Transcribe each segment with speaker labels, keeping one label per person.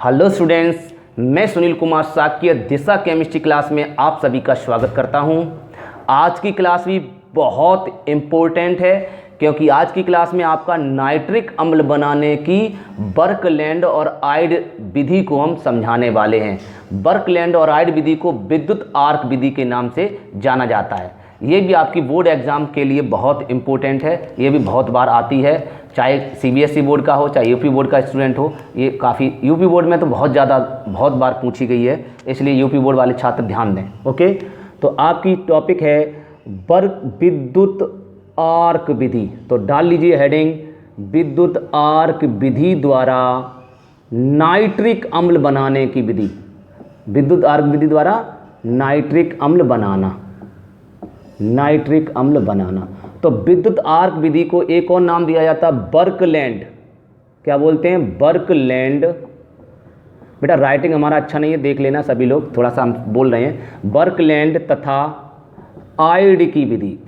Speaker 1: Hello students, मैं सुनील कुमार साक्य दिशा chemistry class में आप सभी का स्वागत करता हूं। आज की क्लास भी बहुत इम्पोर्टेंट है क्योंकि आज की क्लास में आपका नाइट्रिक अम्ल बनाने की बर्कलैंड और आइड विधि को हम समझाने वाले हैं। बर्कलैंड और आइड विधि को विद्युत आर्क विधि के नाम से जाना जाता है। ये भी आपकी बोर्ड एग्ज़ाम के लिए बहुत इम्पोर्टेंट है। ये भी बहुत बार आती है, चाहे सीबीएसई बोर्ड का हो चाहे यूपी बोर्ड का स्टूडेंट हो। ये काफ़ी यूपी बोर्ड में तो बहुत बार पूछी गई है, इसलिए यूपी बोर्ड वाले छात्र ध्यान दें। ओके, तो आपकी टॉपिक है विद्युत आर्क विधि। तो डाल लीजिए हेडिंग, विद्युत आर्क विधि द्वारा नाइट्रिक अम्ल बनाने की विधि। विद्युत आर्क विधि द्वारा नाइट्रिक अम्ल बनाना, नाइट्रिक अम्ल बनाना। तो विद्युत आर्क विधि को एक और नाम दिया जाता है बर्कलैंड। क्या बोलते हैं? बर्कलैंड। बेटा राइटिंग हमारा अच्छा नहीं है, देख लेना सभी लोग, थोड़ा सा हम बोल रहे हैं। बर्कलैंड तथा आइड की विधि,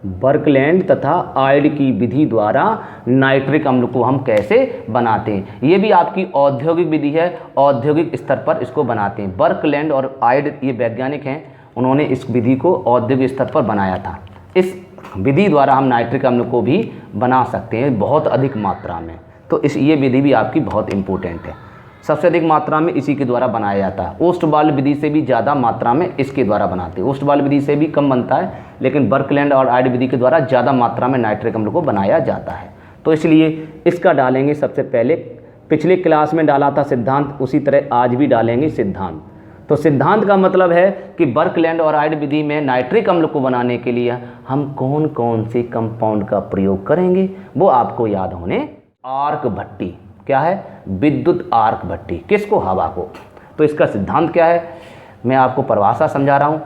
Speaker 1: बर्कलैंड तथा आइड की विधि द्वारा नाइट्रिक अम्ल को हम कैसे बनाते हैं। ये भी आपकी औद्योगिक विधि है, औद्योगिक स्तर पर इसको बनाते हैं। बर्कलैंड और आइड ये वैज्ञानिक हैं, उन्होंने इस विधि को औद्योगिक स्तर पर बनाया था। इस विधि द्वारा हम नाइट्रिक अम्ल को भी बना सकते हैं बहुत अधिक मात्रा में। तो ये विधि भी आपकी बहुत इंपॉर्टेंट है। सबसे अधिक मात्रा में इसी के द्वारा बनाया जाता है। ओस्टवाल विधि से भी ज़्यादा मात्रा में इसके द्वारा बनाते हैं। ओस्टवाल विधि से भी कम बनता है, लेकिन बर्कलैंड और आइड विधि के द्वारा ज़्यादा मात्रा में नाइट्रिक अम्ल को बनाया जाता है। तो इसलिए इसका डालेंगे सबसे पहले। पिछले क्लास में डाला था सिद्धांत, उसी तरह आज भी डालेंगे सिद्धांत। तो सिद्धांत का मतलब है कि बर्कलैंड और आइड विधि में नाइट्रिक अम्ल को बनाने के लिए हम कौन कौन से कंपाउंड का प्रयोग करेंगे वो आपको याद होने। आर्क भट्टी क्या है? विद्युत आर्क भट्टी। किसको? हवा को। तो इसका सिद्धांत क्या है मैं आपको परिभाषा समझा रहा हूँ।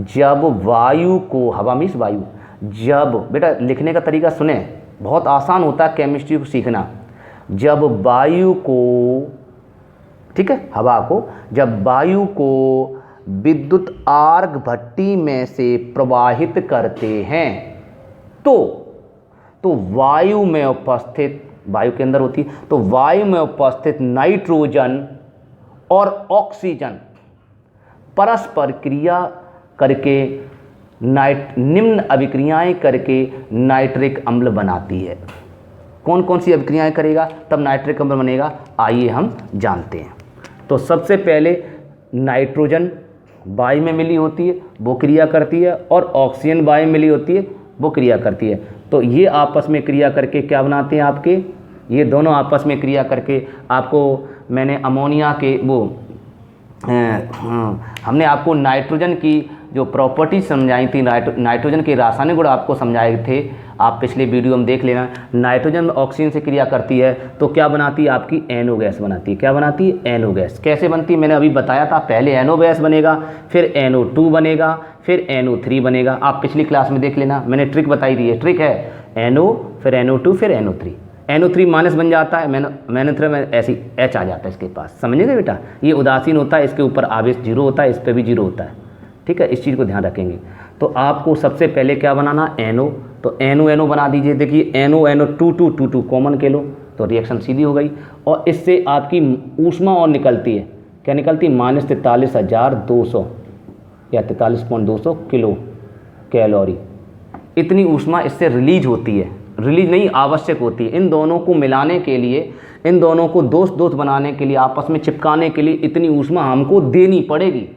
Speaker 1: जब वायु को, हवा मीन्स वायु, जब, बेटा लिखने का तरीका सुने, बहुत आसान होता है केमिस्ट्री को सीखना। जब वायु को, ठीक है, हवा को, जब वायु को विद्युत आर्क भट्टी में से प्रवाहित करते हैं तो वायु में उपस्थित, वायु के अंदर होती है, तो वायु में उपस्थित नाइट्रोजन और ऑक्सीजन परस्पर क्रिया करके निम्न अभिक्रियाएं करके नाइट्रिक अम्ल बनाती है। कौन कौन सी अभिक्रियाएं करेगा तब नाइट्रिक अम्ल बनेगा, आइए हम जानते हैं। तो सबसे पहले नाइट्रोजन वायु में मिली होती है, वो क्रिया करती है, और ऑक्सीजन वायु में मिली होती है, वो क्रिया करती है। तो ये आपस में क्रिया करके क्या बनाते हैं आपके, ये दोनों आपस में क्रिया करके आपको, मैंने अमोनिया के वो हमने आपको नाइट्रोजन की जो प्रॉपर्टी समझाई थी, नाइट्रोजन के रासायनिक गुण आपको समझाए थे, आप पिछले वीडियो में देख लेना। नाइट्रोजन ऑक्सीजन से क्रिया करती है तो क्या बनाती है आपकी? एनओ गैस बनाती है। क्या बनाती है? NO gas. कैसे बनती है मैंने अभी बताया था, पहले एनओ गैस बनेगा, फिर NO2 बनेगा, फिर NO3 बनेगा। आप पिछली क्लास में देख लेना, मैंने ट्रिक बताई थी। ये ट्रिक है, NO फिर NO2 फिर NO3। NO3 माइनस बन जाता है, NO3 में ऐसी H आ जाता है इसके पास। समझेंगे बेटा, ये उदासीन होता है, इसके ऊपर आवेश जीरो होता है, इस पर भी जीरो होता है। ठीक है, इस चीज़ को ध्यान रखेंगे। तो आपको सबसे पहले क्या बनाना? NO। तो NO बना दीजिए। देखिए NO 2 कॉमन के लो तो रिएक्शन सीधी हो गई, और इससे आपकी ऊष्मा और निकलती है। क्या निकलती है? -43,200 या 43.200 किलो कैलोरी। इतनी ऊष्मा इससे रिलीज होती है, रिलीज नहीं आवश्यक होती है। इन दोनों को मिलाने के लिए, इन दोनों को दोस्त बनाने के लिए, आपस में चिपकाने के लिए इतनी ऊष्मा हमको देनी पड़ेगी।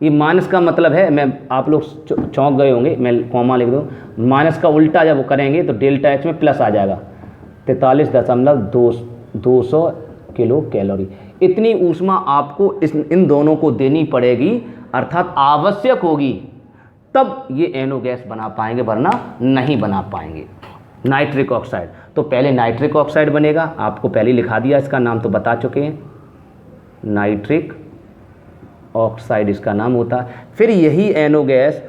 Speaker 1: ये माइनस का मतलब है, मैं आप लोग चौंक गए होंगे, मैं कॉमा लिख दूँ। माइनस का उल्टा जब वो करेंगे तो डेल्टा H में प्लस आ जाएगा, 43.200 किलो कैलोरी। इतनी ऊष्मा आपको इन दोनों को देनी पड़ेगी, अर्थात आवश्यक होगी, तब ये NO गैस बना पाएंगे, वरना नहीं बना पाएंगे। नाइट्रिक ऑक्साइड, तो पहले नाइट्रिक ऑक्साइड बनेगा, आपको पहले लिखा दिया, इसका नाम तो बता चुके हैं, नाइट्रिक ऑक्साइड इसका नाम होता है। फिर यही NO गैस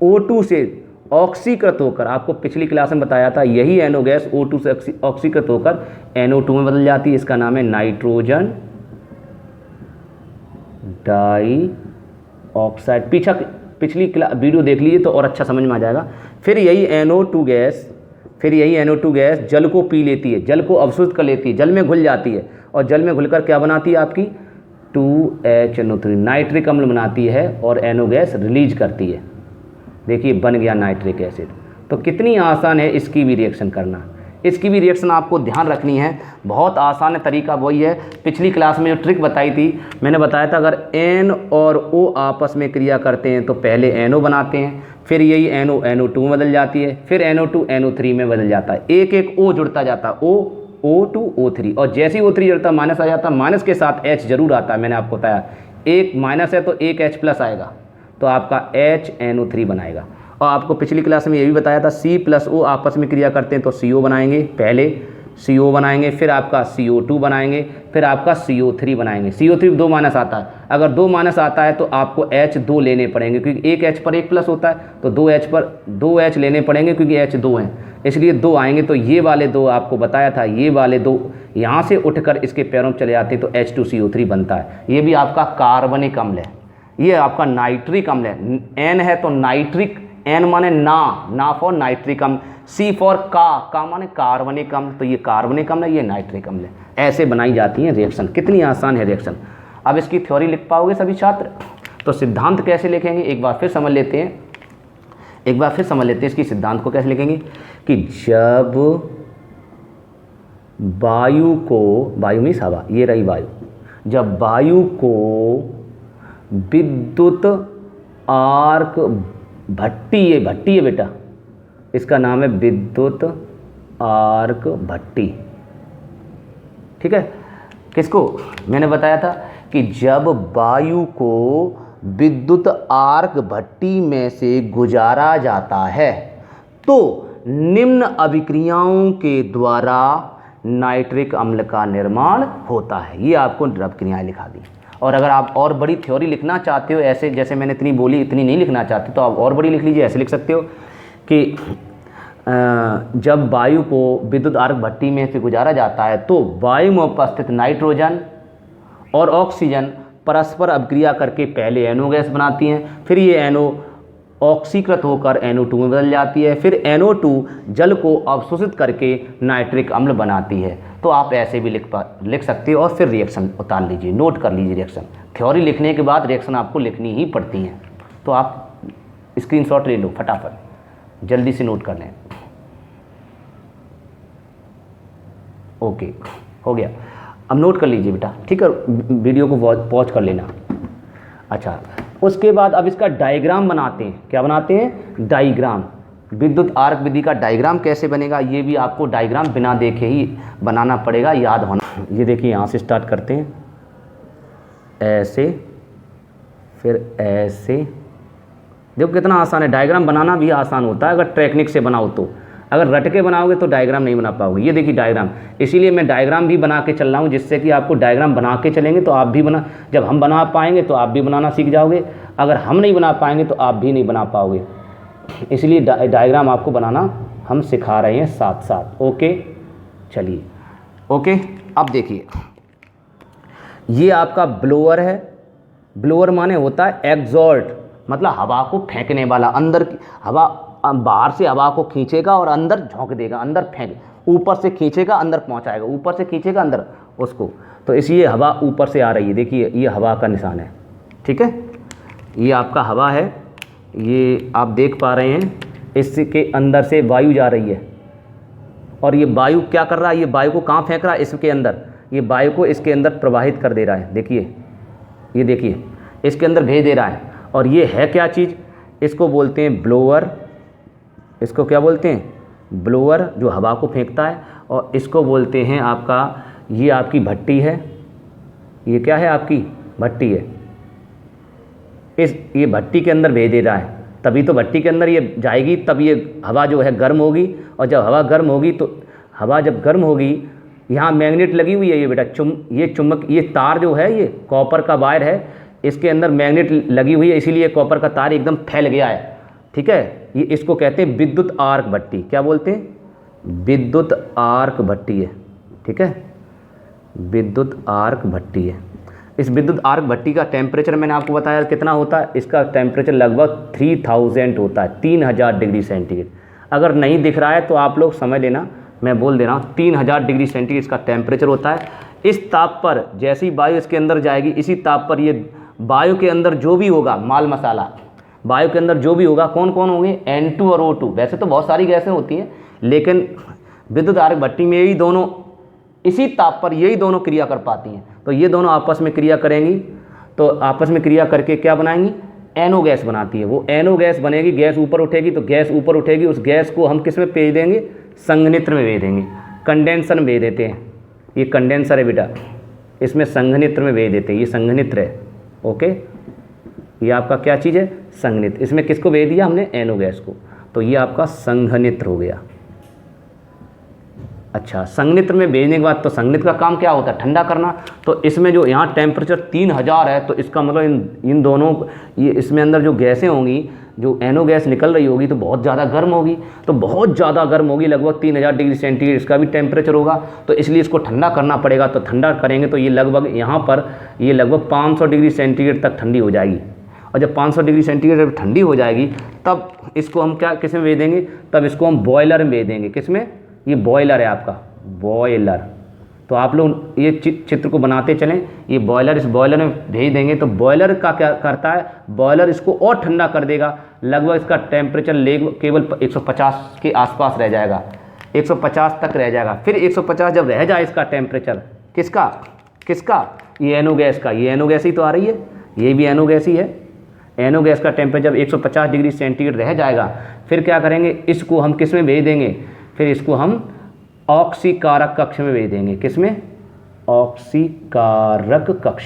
Speaker 1: O2 से ऑक्सीकृत होकर, आपको पिछली क्लास में बताया था, यही NO गैस O2 से ऑक्सीकृत होकर NO2 में बदल जाती है। इसका नाम है नाइट्रोजन डाई ऑक्साइड। पिछली वीडियो देख लीजिए तो और अच्छा समझ में आ जाएगा। फिर यही NO2 गैस फिर यही NO2 गैस जल को पी लेती है, जल को अवशोषित कर लेती है, जल में घुल जाती है और जल में घुलकर क्या बनाती है आपकी 2HNO3 नाइट्रिक अम्ल बनाती है और NO गैस रिलीज करती है। देखिए बन गया नाइट्रिक एसिड। तो कितनी आसान है इसकी भी रिएक्शन करना। इसकी भी रिएक्शन आपको ध्यान रखनी है, बहुत आसान है, तरीका वही है। पिछली क्लास में जो ट्रिक बताई थी, मैंने बताया था अगर N और O आपस में क्रिया करते हैं तो पहले NO बनाते हैं, फिर यही NO NO2 में बदल जाती है, फिर NO2 NO3 में बदल जाता है, एक एक O जुड़ता जाता है, O O2 O3, और जैसे ही O3 जुड़ता माइनस आ जाता, माइनस के साथ H जरूर आता है। मैंने आपको बताया एक माइनस है तो एक H प्लस आएगा तो आपका HNO3 बनाएगा। और आपको पिछली क्लास में ये भी बताया था C प्लस O आपस में क्रिया करते हैं तो CO बनाएंगे, पहले CO बनाएंगे, फिर आपका CO2 बनाएंगे, फिर आपका CO3 बनाएंगे। CO3 2 माइनस आता है, अगर 2 माइनस आता है तो आपको H2 लेने पड़ेंगे क्योंकि एक H पर एक प्लस होता है, तो 2H पर 2H लेने पड़ेंगे क्योंकि H 2 हैं, इसलिए 2 आएंगे। तो ये वाले 2 आपको बताया था, ये वाले 2 यहाँ से उठकर इसके पैरों में चले जाते हैं तो H2CO3 बनता है। ये भी आपका कार्बनिक अम्ल है, ये आपका नाइट्रिक अम्ल है। N है तो नाइट्रिक, N माने ना फॉर नाइट्रिक अम्ल, C फॉर का माने कार्बनिक अम्ल, तो ये कार्बनिक अम्ल है, ये नाइट्रिक अम्ल है। ऐसे बनाई जाती है रिएक्शन। कितनी आसान है रिएक्शन। अब इसकी थ्योरी लिख पाओगे सभी छात्र? तो सिद्धांत कैसे लिखेंगे एक बार फिर समझ लेते हैं, इसकी सिद्धांत को कैसे लिखेंगे कि जब वायु को, वायु मीन्स हवा, ये रही वायु, जब वायु को विद्युत आर्क भट्टी, ये भट्टी है बेटा, इसका नाम है विद्युत आर्क भट्टी, ठीक है। किसको मैंने बताया था कि जब वायु को विद्युत आर्क भट्टी में से गुजारा जाता है तो निम्न अभिक्रियाओं के द्वारा नाइट्रिक अम्ल का निर्माण होता है। ये आपको द्रव क्रियाएं लिखा दी। और अगर आप और बड़ी थ्योरी लिखना चाहते हो, ऐसे जैसे मैंने इतनी बोली इतनी नहीं लिखना चाहते तो आप और बड़ी लिख लीजिए। ऐसे लिख सकते हो कि जब वायु को विद्युत आर्क भट्टी में से गुजारा जाता है तो वायु में उपस्थित नाइट्रोजन और ऑक्सीजन परस्पर अभिक्रिया करके पहले NO गैस बनाती हैं, फिर ये NO ऑक्सीकृत होकर NO2 में बदल जाती है, फिर NO2 जल को अवशोषित करके नाइट्रिक अम्ल बनाती है। तो आप ऐसे भी लिख सकते हो और फिर रिएक्शन उतार लीजिए, नोट कर लीजिए रिएक्शन। थ्योरी लिखने के बाद रिएक्शन आपको लिखनी ही पड़ती हैं, तो आप स्क्रीनशॉट ले लो फटाफट, जल्दी से नोट कर लें। ओके, हो गया। अब नोट कर लीजिए बेटा, ठीक है, वीडियो को पॉज कर लेना। अच्छा, उसके बाद अब इसका डायग्राम बनाते हैं। क्या बनाते हैं? डायग्राम। विद्युत आर्क विधि का डायग्राम कैसे बनेगा, ये भी आपको डायग्राम बिना देखे ही बनाना पड़ेगा, याद होना। ये देखिए, यहाँ से स्टार्ट करते हैं, ऐसे, फिर ऐसे। देखो कितना आसान है, डायग्राम बनाना भी आसान होता है अगर टेक्निक से बनाओ तो। अगर रट के बनाओगे तो डायग्राम नहीं बना पाओगे। ये देखिए डायग्राम, इसीलिए मैं डायग्राम भी बना के चल रहा हूँ, जिससे कि आपको डायग्राम बना के चलेंगे तो आप भी बना, जब हम बना पाएंगे तो आप भी बनाना सीख जाओगे, अगर हम नहीं बना पाएंगे तो आप भी नहीं बना पाओगे। इसलिए डायग्राम आपको बनाना हम सिखा रहे हैं साथ साथ। ओके, चलिए ओके। अब देखिए, ये आपका ब्लोअर है। ब्लोअर माने होता है एग्जॉस्ट, मतलब हवा को फेंकने वाला, अंदर की हवा, बाहर से हवा को खींचेगा और अंदर झोंक देगा, अंदर फेंक, ऊपर से खींचेगा अंदर पहुंचाएगा, ऊपर से खींचेगा अंदर उसको, तो इसलिए हवा ऊपर से आ रही है। देखिए ये हवा का निशान है, ठीक है, ये आपका हवा है, ये आप देख पा रहे हैं, इसके अंदर से वायु जा रही है और ये वायु क्या कर रहा है, ये वायु को कहाँ फेंक रहा है, इसके अंदर, ये वायु को इसके अंदर प्रवाहित कर दे रहा है। देखिए, ये देखिए इसके अंदर भेज दे रहा है। और ये है क्या चीज़, इसको बोलते हैं ब्लोअर। इसको क्या बोलते हैं? ब्लोअर, जो हवा को फेंकता है। और इसको बोलते हैं आपका, ये आपकी भट्टी है, ये क्या है आपकी भट्टी है, ये भट्टी के अंदर भेज दे रहा है, तभी तो भट्टी के अंदर ये जाएगी, तब ये हवा जो है गर्म होगी। और जब हवा गर्म होगी तो हवा जब गर्म होगी, यहाँ मैग्नेट लगी हुई है ये बेटा, ये चुम्बक, ये तार जो है, ये कॉपर का वायर है, इसके अंदर मैग्नेट लगी हुई है, इसीलिए कॉपर का तार एकदम फैल गया है, ठीक है। ये इसको कहते हैं विद्युत आर्क भट्टी। क्या बोलते हैं? विद्युत आर्क भट्टी है, ठीक है, विद्युत आर्क भट्टी है। इस विद्युत आर्क भट्टी का टेम्परेचर मैंने आपको बताया कितना होता है, इसका टेम्परेचर लगभग 3000 होता है, 3000 डिग्री सेंटीग्रेड। अगर नहीं दिख रहा है तो आप लोग समझ लेना, मैं बोल दे रहा हूँ 3000 डिग्री सेंटीग्रेड इसका टेम्परेचर होता है। इस ताप पर जैसी वायु इसके अंदर जाएगी, इसी ताप पर ये वायु के अंदर जो भी होगा माल मसाला, वायु के अंदर जो भी होगा, कौन कौन होंगे, N2 और O2। वैसे तो बहुत सारी गैसें होती हैं, लेकिन विद्युत आर्क भट्टी में यही दोनों, इसी ताप पर यही दोनों क्रिया कर पाती हैं। तो ये दोनों आपस में क्रिया करेंगी, तो आपस में क्रिया करके क्या बनाएंगी, NO गैस बनाती है। वो NO गैस बनेगी, गैस ऊपर उठेगी, तो गैस ऊपर उठेगी, उस गैस को हम किस में भेज देंगे, संघनित्र में भेज देंगे, कंडेंसर में भेज देते हैं। ये कंडेंसर है बेटा, इसमें संघनित्र में भेज देते हैं, ये संघनित्र है। ओके, ये आपका क्या चीज़ है, संघनित्र। इसमें किसको भेज दिया हमने, NO गैस को, तो ये आपका संघनित्र हो गया। अच्छा, संघनित्र में भेजने के बाद तो संघनित्र का काम क्या होता है, ठंडा करना। तो इसमें जो यहाँ टेम्परेचर 3000 है, तो इसका मतलब इन दोनों, ये इसमें अंदर जो गैसें होंगी, जो NO गैस निकल रही होगी तो बहुत ज़्यादा गर्म होगी, तो बहुत ज़्यादा गर्म होगी, लगभग 3000 डिग्री सेंटीग्रेड इसका भी टेम्परेचर होगा। तो इसलिए इसको ठंडा करना पड़ेगा। तो ठंडा करेंगे तो ये लगभग यहाँ पर ये लगभग 500 डिग्री सेंटीग्रेड तक ठंडी हो जाएगी। और जब 500 डिग्री सेंटीग्रेड जब ठंडी हो जाएगी, तब इसको हम क्या, किस में भेज देंगे, तब इसको हम बॉयलर में भेज देंगे। किस में, ये बॉयलर है आपका, बॉयलर। तो आप लोग ये चित्र को बनाते चलें, ये बॉयलर, इस बॉयलर में भेज देंगे। तो बॉयलर का क्या करता है, बॉयलर इसको और ठंडा कर देगा। लगभग इसका टेम्परेचर केवल 150 के आसपास रह जाएगा, 150 तक रह जाएगा। फिर 150 जब रह जाए इसका टेम्परेचर, किसका किसका, ये NO गैस का, ये NO गैस ही तो आ रही है, ये भी NO गैस ही है। NO गैस का टेम्परेचर जब 150 डिग्री सेंटीग्रेड रह जाएगा, फिर क्या करेंगे, इसको हम किस में भेज देंगे, फिर इसको हम ऑक्सीकारक कक्ष में भेज देंगे। किस में, ऑक्सीकारक कक्ष।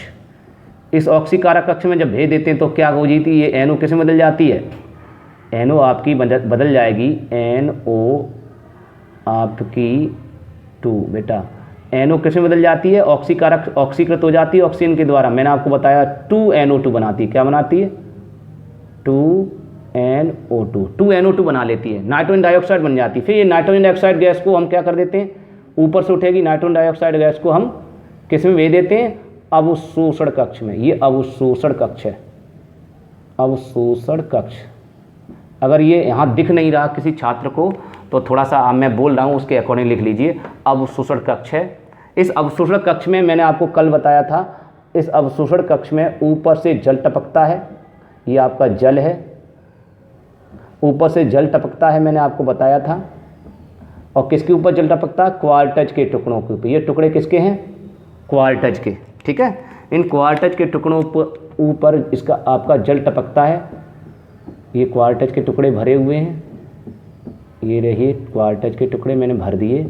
Speaker 1: इस ऑक्सीकारक कक्ष में जब भेज देते हैं तो क्या हो जाती है, ये NO किस में बदल जाती है, NO आपकी बदल जाएगी, NO आपकी 2 बेटा, NO किस में बदल जाती है, ऑक्सीकारक, ऑक्सीकृत हो जाती है ऑक्सीजन के द्वारा। मैंने आपको बताया 2NO2 बनाती है। क्या बनाती है, 2NO2, 2NO2 बना लेती है, नाइट्रोजन डाइऑक्साइड बन जाती है। फिर ये नाइट्रोजन डाइऑक्साइड गैस को हम क्या कर देते हैं, ऊपर से उठेगी नाइट्रोजन डाइऑक्साइड गैस को हम किस में भेज देते हैं, अवशोषण कक्ष में। ये अवशोषण कक्ष है, अवशोषण कक्ष। अगर ये यहाँ दिख नहीं रहा किसी छात्र को तो थोड़ा सा मैं बोल रहा हूँ उसके अकॉर्डिंग लिख लीजिए, अवशोषण कक्ष है। इस अवशोषण कक्ष में मैंने आपको कल बताया था, इस अवशोषण कक्ष में ऊपर से जल टपकता है, ये आपका जल है, ऊपर से जल टपकता है, मैंने आपको बताया था। और किसके ऊपर जल टपकता है, क्वार्टज के टुकड़ों के ऊपर। ये टुकड़े किसके हैं, क्वार्टज के, ठीक है। इन क्वार्टज के टुकड़ों ऊपर इसका आपका जल टपकता है। ये क्वार्टज के टुकड़े भरे हुए हैं, ये रहिए क्वार्टज के टुकड़े मैंने भर दिए।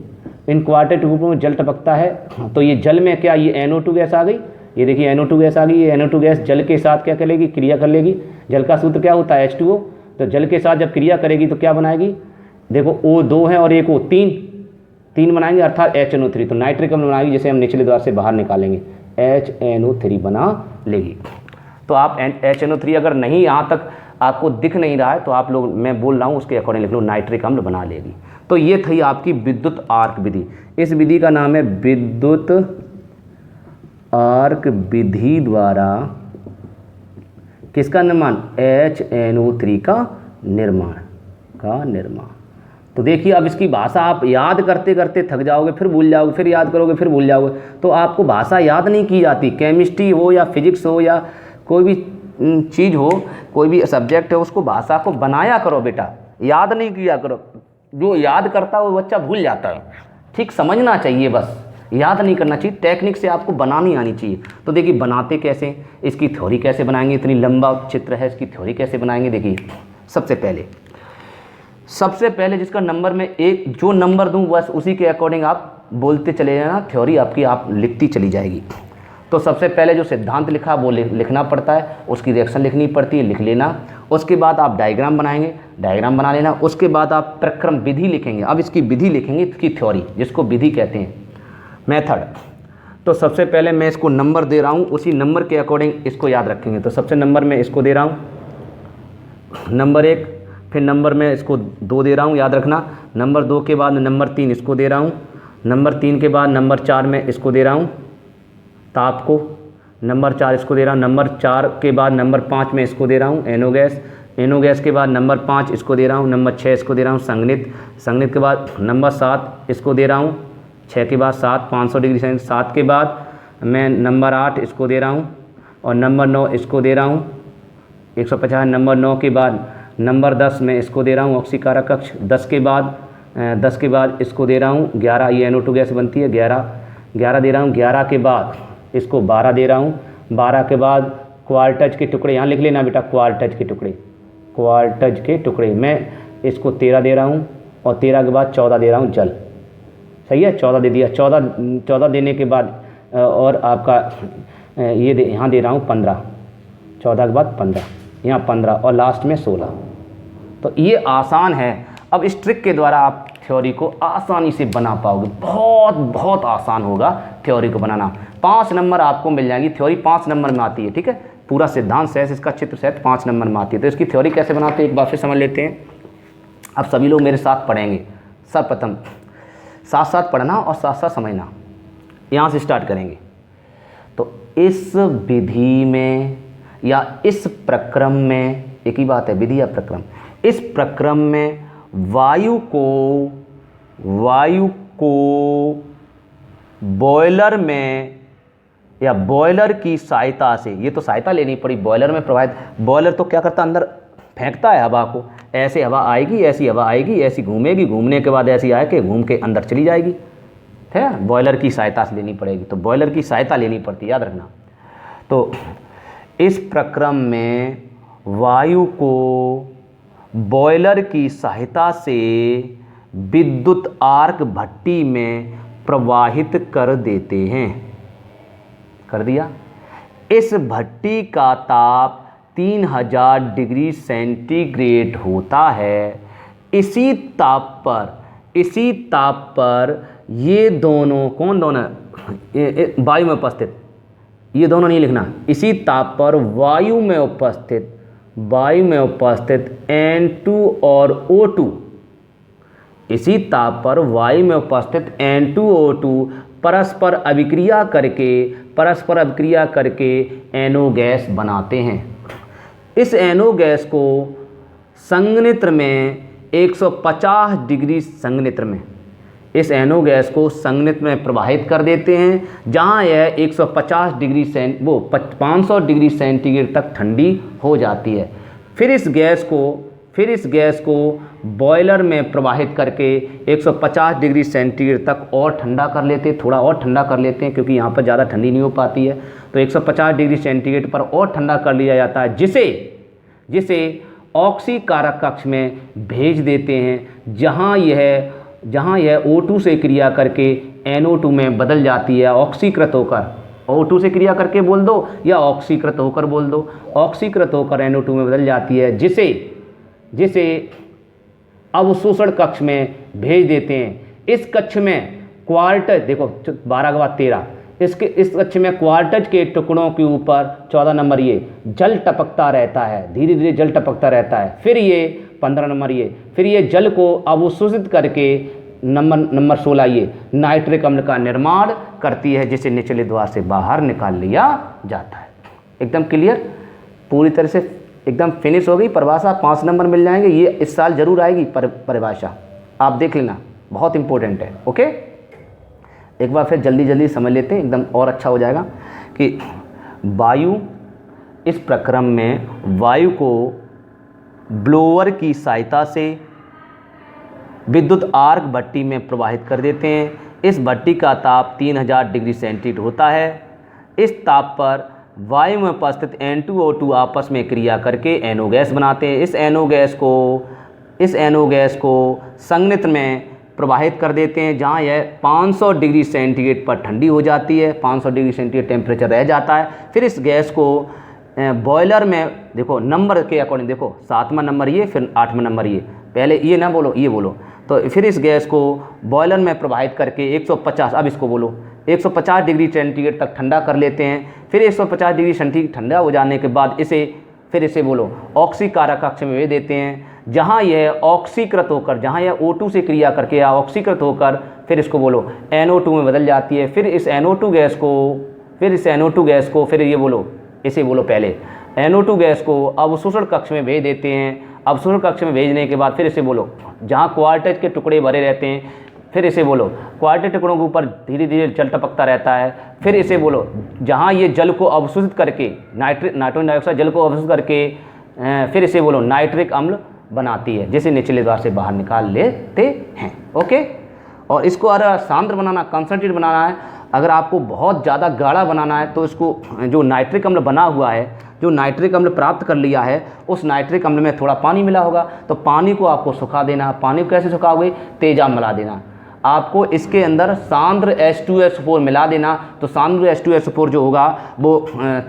Speaker 1: इन क्वार्टज टुकड़ों में जल टपकता है, तो ये जल में क्या, ये NO2 गैस आ गई, ये देखिए NO2 गैस आ गई। ये NO2 गैस जल के साथ क्या करेगी, क्रिया कर लेगी। जल का सूत्र क्या होता है, H2O। तो जल के साथ जब क्रिया करेगी तो क्या बनाएगी, देखो O2 है और एक O, तीन बनाएंगे, अर्थात HNO3। तो नाइट्रिक अम्ल बनाएगी, जिसे हम निचले द्वार से बाहर निकालेंगे, HNO3 बना लेगी। तो आप HNO3 अगर नहीं यहाँ तक आपको दिख नहीं रहा है तो आप लोग, मैं बोल रहा हूँ उसके अकॉर्डिंग लिख लो, नाइट्रिक अम्ल बना लेगी। तो ये थी आपकी विद्युत आर्क विधि। इस विधि का नाम है विद्युत आर्क विधि द्वारा किसका निर्माण, HNO3 का निर्माण। तो देखिए अब इसकी भाषा आप याद करते करते थक जाओगे, फिर भूल जाओगे, फिर याद करोगे, फिर भूल जाओगे। तो आपको भाषा याद नहीं की जाती, केमिस्ट्री हो या फिजिक्स हो या कोई भी चीज़ हो, कोई भी सब्जेक्ट है, उसको भाषा को बनाया करो बेटा, याद नहीं किया करो। जो याद करता है वो बच्चा भूल जाता है। ठीक समझना चाहिए, बस याद नहीं करना चाहिए, टेक्निक से आपको बनानी आनी चाहिए। तो देखिए बनाते कैसे, इसकी थ्योरी कैसे बनाएंगे, इतनी लंबा चित्र है, इसकी थ्योरी कैसे बनाएंगे। देखिए सबसे पहले जिसका नंबर में एक जो नंबर दूं बस उसी के अकॉर्डिंग आप बोलते चले जाना, थ्योरी आपकी आप लिखती चली जाएगी। तो सबसे पहले जो सिद्धांत लिखा वो लिखना पड़ता है, उसकी रिएक्शन लिखनी पड़ती है, लिख लेना। उसके बाद आप डायग्राम बनाएंगे, डायग्राम बना लेना। उसके बाद आप प्रक्रम विधि लिखेंगे। अब इसकी विधि लिखेंगे, इसकी थ्योरी, जिसको विधि कहते हैं, मेथड। तो सबसे पहले मैं इसको नंबर दे रहा हूँ, उसी नंबर के अकॉर्डिंग इसको याद रखेंगे। तो सबसे नंबर में इसको दे रहा हूँ नंबर 1, फिर नंबर में इसको 2 दे रहा हूँ, याद रखना। नंबर 2 के बाद नंबर 3 इसको दे रहा हूँ। नंबर 3 के बाद नंबर 4 में इसको दे रहा हूँ, ताप को। नंबर 4 इसको दे रहा हूँ। नंबर 4 के बाद नंबर 5 में इसको दे रहा हूँ, NO गैस। NO गैस के बाद नंबर 5 इसको दे रहा हूँ, नंबर 6 इसको दे रहा हूँ संघनित। संघनित के बाद नंबर 7 इसको दे रहा हूँ, 6 के बाद 7 500 डिग्री सेंटीग्रेड। 7 के बाद मैं नंबर 8 इसको दे रहा हूँ और नंबर 9 इसको दे रहा हूँ 150। नंबर 9 के बाद नंबर 10 मैं इसको दे रहा हूँ ऑक्सीकारक कक्ष। 10 के बाद इसको दे रहा हूँ 11, ये NO2 गैस बनती है 11 दे रहा हूँ। 11 के बाद इसको 12 दे रहा हूँ। 12 के बाद क्वार्टज के टुकड़े, यहाँ लिख लेना बेटा, क्वार्टज के टुकड़े मैं इसको 13 दे रहा हूँ और 13 के बाद 14 दे रहा हूँ जल। सही है, 14 दे दिया। 14 देने के बाद और आपका ये यहाँ दे रहा हूँ 15, 14 के बाद 15, यहाँ 15 और लास्ट में 16। तो ये आसान है। अब इस ट्रिक के द्वारा आप थ्योरी को आसानी से बना पाओगे, बहुत आसान होगा थ्योरी को बनाना। 5 नंबर आपको मिल जाएंगी। थ्योरी 5 नंबर में आती है, ठीक है। पूरा सिद्धांत सहित इसका चित्र सहित 5 नंबर में आती है। तो इसकी थ्योरी कैसे बनाते हैं एक बार फिर समझ लेते हैं। अब सभी लोग मेरे साथ पढ़ेंगे। सर्वप्रथम साथ साथ पढ़ना और साथ साथ समझना। यहाँ से स्टार्ट करेंगे। तो इस विधि में या इस प्रक्रम में, एक ही बात है विधि या प्रक्रम, इस प्रक्रम में वायु को बॉयलर में या बॉयलर की सहायता से, ये तो सहायता लेनी पड़ी बॉयलर में प्रवाहित। बॉयलर तो क्या करता है, अंदर फेंकता है हवा को, ऐसे हवा आएगी, ऐसी हवा आएगी, ऐसी घूमेगी, घूमने के बाद ऐसी आके घूम के अंदर चली जाएगी, है। बॉयलर की सहायता से लेनी पड़ेगी, तो बॉयलर की सहायता लेनी पड़ती है, याद रखना। तो इस प्रक्रम में वायु को बॉयलर की सहायता से विद्युत आर्क भट्टी में प्रवाहित कर देते हैं। कर दिया। इस भट्टी का ताप 3000 डिग्री सेंटीग्रेड होता है। इसी ताप पर ये दोनों, कौन दोनों, वायु में उपस्थित, ये दोनों नहीं लिखना। इसी ताप पर वायु में उपस्थित N2 और O2, इसी ताप पर वायु में उपस्थित N2O2 परस्पर अभिक्रिया करके NO गैस बनाते हैं। इस NO गैस को संघनित्र में 150 डिग्री संघनित्र में, इस NO गैस को संघनित्र में प्रवाहित कर देते हैं, जहां यह 150 डिग्री 500 डिग्री सेंटीग्रेड तक ठंडी हो जाती है। फिर इस गैस को बॉयलर में प्रवाहित करके 150 डिग्री सेंटीग्रेड तक और ठंडा कर लेते हैं, थोड़ा और ठंडा कर लेते हैं, क्योंकि यहाँ पर ज़्यादा ठंडी नहीं हो पाती है। तो 150 डिग्री सेंटीग्रेड पर और ठंडा कर लिया जाता है, जिसे ऑक्सीकारक कक्ष में भेज देते हैं, जहाँ यह O2 से क्रिया करके NO2 में बदल जाती है, ऑक्सीकृत होकर। O2 से क्रिया करके बोल दो या ऑक्सीकृत होकर बोल दो, ऑक्सीकृत होकर NO2 में बदल जाती है, जिसे अवशोषण कक्ष में भेज देते हैं। इस कक्ष में क्वार्टज, देखो 12 के बाद 13, इस कक्ष में क्वार्टज के टुकड़ों के ऊपर 14 नंबर ये जल टपकता रहता है, धीरे धीरे जल टपकता रहता है। फिर ये 15 नंबर ये, फिर ये जल को अवशोषित करके नंबर 16 ये नाइट्रिक अम्ल का निर्माण करती है, जिसे निचले द्वार से बाहर निकाल लिया जाता है। एकदम क्लियर, पूरी तरह से एकदम फिनिश हो गई परिभाषा। 5 नंबर मिल जाएंगे, ये इस साल जरूर आएगी परिभाषा, आप देख लेना, बहुत इंपॉर्टेंट है। ओके, एक बार फिर जल्दी समझ लेते हैं, एकदम और अच्छा हो जाएगा। कि वायु, इस प्रक्रम में वायु को ब्लोअर की सहायता से विद्युत आर्क भट्टी में प्रवाहित कर देते हैं। इस भट्टी का ताप 3000 डिग्री सेंटीग्रेड होता है। इस ताप पर वायु में उपस्थित N2O2 आपस में क्रिया करके NO गैस बनाते हैं। इस NO गैस को संघनित्र में प्रवाहित कर देते हैं, जहाँ यह 500 डिग्री सेंटीग्रेड पर ठंडी हो जाती है, 500 डिग्री सेंटीग्रेड टेम्परेचर रह जाता है। फिर इस गैस को बॉयलर में, देखो नंबर के अकॉर्डिंग, देखो 7वां नंबर ये, फिर 8वां नंबर ये, पहले ये ना बोलो, ये बोलो। तो फिर इस गैस को बॉयलर में प्रवाहित करके 150, अब इसको बोलो, 150 डिग्री सेंटीग्रेड तक ठंडा कर लेते हैं। फिर 150 डिग्री सेंटीग्रेड ठंडा हो जाने के बाद इसे बोलो ऑक्सीकारक कक्ष में भेज देते हैं, जहाँ यह ऑक्सीकृत होकर, जहाँ यह O2 से क्रिया करके या ऑक्सीकृत होकर फिर इसको बोलो NO2 में बदल जाती है। फिर इस NO2 गैस को फिर ये बोलो, इसे बोलो पहले NO2 गैस को अवशोषण कक्ष में भेज देते हैं। अवशोषण कक्ष में भेजने के बाद फिर इसे बोलो, जहाँ क्वार्टेज के टुकड़े भरे रहते हैं, फिर इसे बोलो क्वार्टेज टुकड़ों के ऊपर धीरे धीरे जल टपकता रहता है। फिर इसे बोलो जहाँ ये जल को अवशोषित करके नाइट्रोजन डाइऑक्साइड जल को अवशोषित करके फिर इसे बोलो नाइट्रिक अम्ल बनाती है, जिसे निचले द्वार से बाहर निकाल लेते हैं। ओके, और इसको अगर सांद्र बनाना, कंसंट्रेट बनाना है, अगर आपको बहुत ज़्यादा गाढ़ा बनाना है तो इसको जो नाइट्रिक अम्ल बना हुआ है, जो नाइट्रिक अम्ल प्राप्त कर लिया है, उस नाइट्रिक अम्ल में थोड़ा पानी मिला होगा, तो पानी को आपको सुखा देना। पानी को कैसे सुखाओगे? तेजाब मिला देना। आपको इसके अंदर सांद्र H2SO4 मिला देना, तो सांद्र H2SO4 जो होगा वो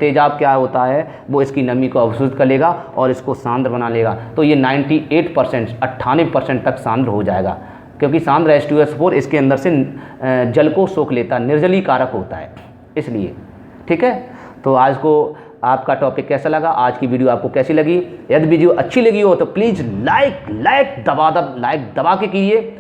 Speaker 1: तेजाब क्या होता है, वो इसकी नमी को अवशोषित कर लेगा और इसको सांद्र बना लेगा। तो ये 98% 98% तक सांद्र हो जाएगा, क्योंकि सांद्र H2SO4 इसके अंदर से जल को सोख लेता, निर्जलीकारक होता है इसलिए। ठीक है, तो आज को आपका टॉपिक कैसा लगा, आज की वीडियो आपको कैसी लगी? यदि वीडियो अच्छी लगी हो तो प्लीज़ लाइक दबा के कीजिए